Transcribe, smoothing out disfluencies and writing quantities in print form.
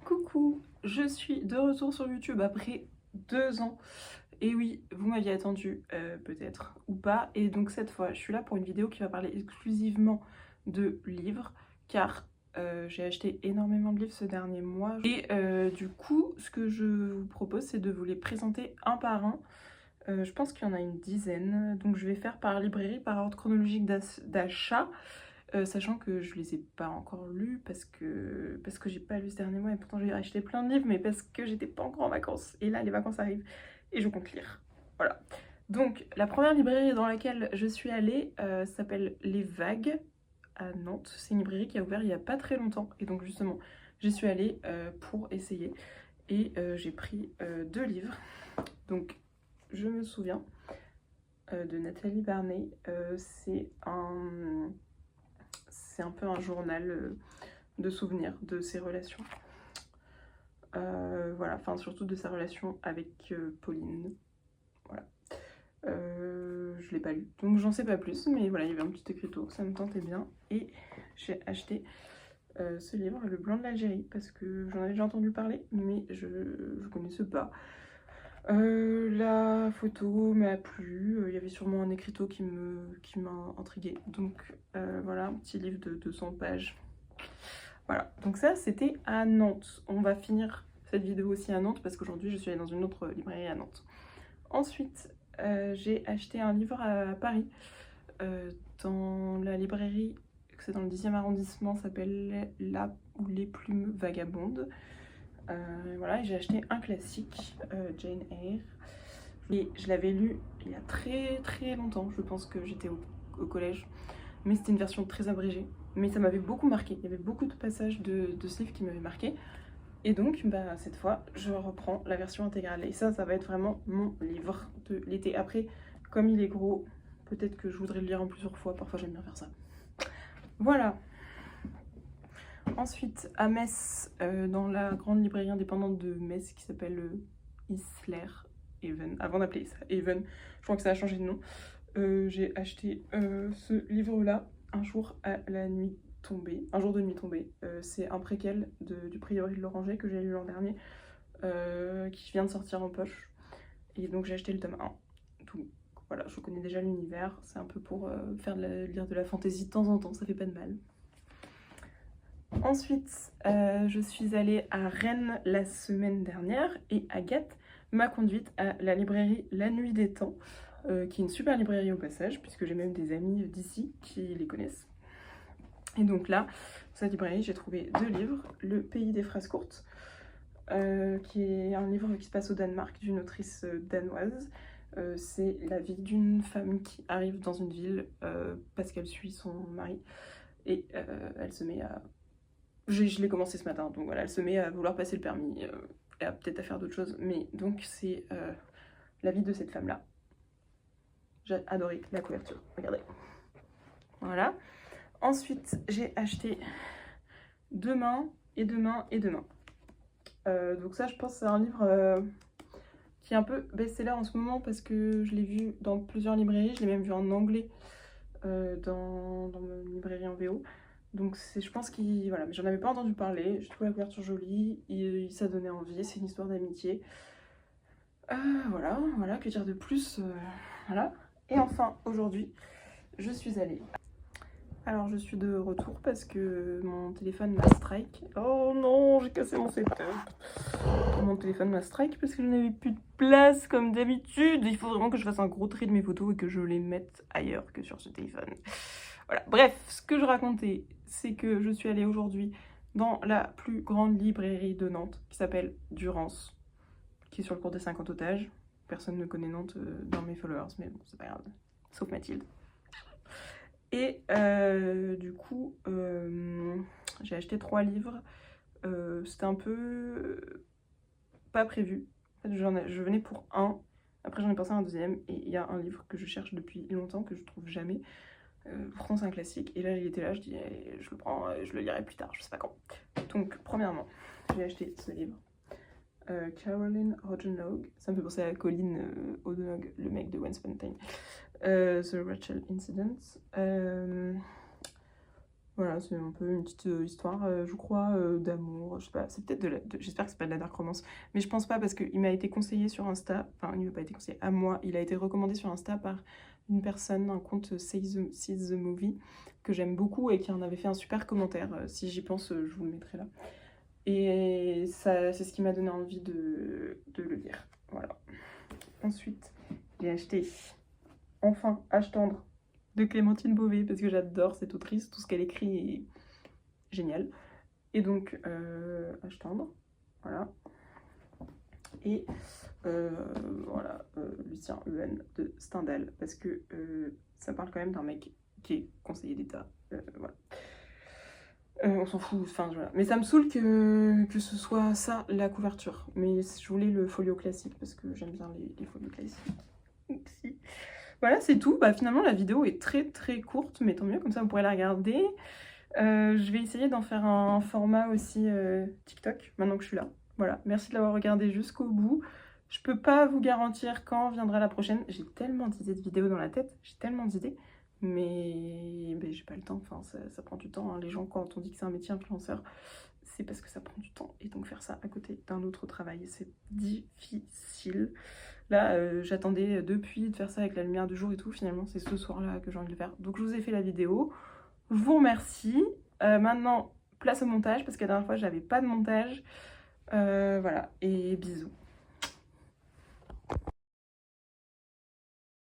Coucou, je suis de retour sur YouTube après 2 ans. Et oui, vous m'aviez attendu, peut-être, ou pas. Et donc cette fois, je suis là pour une vidéo qui va parler exclusivement de livres, car j'ai acheté énormément de livres ce dernier mois. Et du coup, ce que je vous propose, c'est de vous les présenter un par un. Je pense qu'il y en a une dizaine, donc je vais faire par librairie, par ordre chronologique d'achat. Sachant que je les ai pas encore lus parce que j'ai pas lu ce dernier mois et pourtant j'ai acheté plein de livres, mais parce que j'étais pas encore en vacances. Et là, les vacances arrivent et je compte lire. Voilà. Donc, la première librairie dans laquelle je suis allée s'appelle Les Vagues à Nantes. C'est une librairie qui a ouvert il y a pas très longtemps. Et donc, justement, j'y suis allée pour essayer. Et j'ai pris 2 livres. Donc, je me souviens de Nathalie Barney. C'est un peu un journal de souvenirs de ses relations. Voilà, enfin surtout de sa relation avec Pauline. Voilà. Je l'ai pas lu, donc j'en sais pas plus, mais voilà, il y avait un petit écriteau, ça me tentait bien. Et j'ai acheté ce livre, Le Blanc de l'Algérie, parce que j'en avais déjà entendu parler, mais je connaissais pas. La photo m'a plu, il y avait sûrement un écriteau qui m'a intriguée. Donc voilà, un petit livre de 200 pages. Voilà, donc ça c'était à Nantes. On va finir cette vidéo aussi à Nantes parce qu'aujourd'hui je suis allée dans une autre librairie à Nantes. Ensuite, j'ai acheté un livre à Paris, dans la librairie, c'est dans le 10e arrondissement, ça s'appelle Là où les plumes vagabondent. Voilà, j'ai acheté un classique, Jane Eyre. Et je l'avais lu il y a très très longtemps, je pense que j'étais au collège, mais c'était une version très abrégée. Mais ça m'avait beaucoup marqué, il y avait beaucoup de passages de ce livre qui m'avaient marqué. Et donc, bah, cette fois, je reprends la version intégrale. Et ça va être vraiment mon livre de l'été. Après, comme il est gros, peut-être que je voudrais le lire en plusieurs fois, parfois j'aime bien faire ça. Voilà. Ensuite, à Metz, dans la grande librairie indépendante de Metz qui s'appelle Isler Even, avant d'appeler ça Even, je crois que ça a changé de nom. J'ai acheté ce livre-là, Un jour à la nuit tombée, Un jour de nuit tombée. C'est un préquel du Prieuré de l'Oranger que j'ai lu l'an dernier, qui vient de sortir en poche. Et donc j'ai acheté le tome 1. Donc voilà, je connais déjà l'univers, c'est un peu pour lire de la fantaisie de temps en temps, ça fait pas de mal. Ensuite, je suis allée à Rennes la semaine dernière et Agathe m'a conduite à la librairie La Nuit des Temps, qui est une super librairie au passage, puisque j'ai même des amis d'ici qui les connaissent. Et donc là, dans cette librairie, j'ai trouvé 2 livres. Le Pays des phrases courtes, qui est un livre qui se passe au Danemark, d'une autrice danoise. C'est la vie d'une femme qui arrive dans une ville parce qu'elle suit son mari. Et elle se met à... Je l'ai commencé ce matin, donc voilà, elle se met à vouloir passer le permis, et peut-être à faire d'autres choses. Mais donc c'est la vie de cette femme-là. J'ai adoré la couverture, regardez. Voilà. Ensuite, j'ai acheté Demain et Demain et Demain. Donc ça, je pense que c'est un livre qui est un peu best-seller en ce moment parce que je l'ai vu dans plusieurs librairies. Je l'ai même vu en anglais dans ma librairie en VO. Donc je pense qu'il... Voilà, mais j'en avais pas entendu parler. J'ai trouvé la couverture jolie, ça donnait envie, c'est une histoire d'amitié. Voilà, que dire de plus, voilà. Et enfin, aujourd'hui, je suis allée... Alors je suis de retour parce que mon téléphone m'a strike. Oh non, j'ai cassé mon setup. Mon téléphone m'a strike parce que je n'avais plus de place comme d'habitude. Il faut vraiment que je fasse un gros tri de mes photos et que je les mette ailleurs que sur ce téléphone. Voilà, bref, ce que je racontais, c'est que je suis allée aujourd'hui dans la plus grande librairie de Nantes qui s'appelle Durance, qui est sur le cours des 50 otages. Personne ne connaît Nantes dans mes followers, mais bon, c'est pas grave, sauf Mathilde. Et du coup, j'ai acheté 3 livres. C'était un peu pas prévu. En fait, je venais pour un. Après, j'en ai pensé à un deuxième. Et il y a un livre que je cherche depuis longtemps, que je trouve jamais. Pourtant, c'est un classique. Et là, il était là. Je dis, allez, je le prends, je le lirai plus tard. Je sais pas quand. Donc, premièrement, j'ai acheté ce livre. Caroline Hodgenhog. Ça me fait penser à Colin Hodgenhog, le mec de Once Upon a Time. The Rachel Incident. Voilà, c'est un peu une petite histoire, je crois, d'amour, je sais pas, c'est peut-être j'espère que c'est pas de la dark romance, mais je pense pas parce qu'il m'a été conseillé sur Insta, enfin il m'a pas été conseillé à moi, il a été recommandé sur Insta par une personne, un compte Sees the Movie, que j'aime beaucoup et qui en avait fait un super commentaire, si j'y pense, je vous le mettrai là. Et ça, c'est ce qui m'a donné envie de le lire, voilà. Ensuite, j'ai acheté Enfin, Âge tendre de Clémentine Beauvais, parce que j'adore cette autrice, tout ce qu'elle écrit est génial. Et donc, Âge tendre, voilà. Et voilà, Lucien Huen de Stendhal, parce que ça parle quand même d'un mec qui est conseiller d'État, voilà. On s'en fout, enfin voilà. Mais ça me saoule que ce soit ça la couverture. Mais je voulais le folio classique parce que j'aime bien les folios classiques. Oupsie. Voilà, c'est tout. Bah, finalement, la vidéo est très très courte, mais tant mieux, comme ça vous pourrez la regarder. Je vais essayer d'en faire un format aussi TikTok, maintenant que je suis là. Voilà, merci de l'avoir regardé jusqu'au bout. Je peux pas vous garantir quand viendra la prochaine. J'ai tellement d'idées de vidéos dans la tête, j'ai tellement d'idées, mais j'ai pas le temps, enfin ça prend du temps, hein. Les gens, quand on dit que c'est un métier influenceur, c'est parce que ça prend du temps, et donc faire ça à côté d'un autre travail, c'est difficile. Là, j'attendais depuis de faire ça avec la lumière du jour et tout, finalement c'est ce soir-là que j'ai envie de le faire. Donc je vous ai fait la vidéo, je vous remercie. Maintenant, place au montage, parce que la dernière fois j'avais pas de montage. Voilà, et bisous.